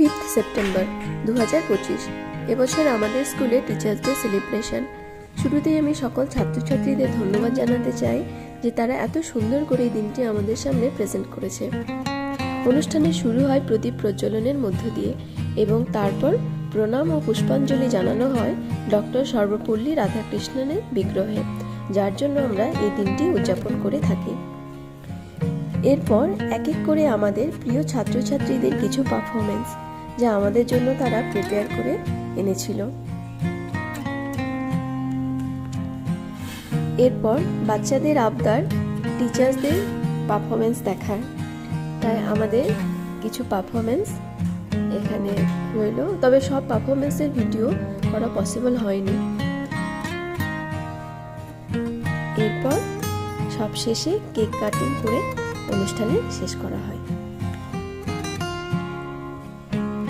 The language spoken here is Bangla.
5th সেপ্টেম্বর 2025 এবছর আমাদের স্কুলে টিচার্স ডে সেলিব্রেশন। শুরুতেই আমি সকল ছাত্রছাত্রীদের ধন্যবাদ জানাতে চাই যে তারা এত সুন্দর করে এই দিনটি আমাদের সামনে প্রেজেন্ট করেছে। অনুষ্ঠানে শুরু হয় প্রদীপ প্রজ্বলনের মধ্য দিয়ে এবং তারপর প্রণাম ও পুষ্পাঞ্জলি জানানো হয় ডক্টর সর্বপল্লী রাধাকৃষ্ণনের বিগ্রহে, যার জন্য আমরা এই দিনটি উদযাপন করে থাকি। এরপর এক এক করে আমাদের প্রিয় ছাত্রছাত্রীদের কিছু পারফরমেন্স যা আমাদের জন্য তারা প্রিপেয়ার করে এনেছিল। এরপর বাচ্চাদের আবদার টিচার্সদের পারফরমেন্স দেখার, তাই আমাদের কিছু পারফরমেন্স এখানে রইল, তবে সব পারফরমেন্সের ভিডিও করা পসিবল হয়নি। এরপর সব শেষে কেক কাটিং করে অনুষ্ঠানে শেষ করা হয়।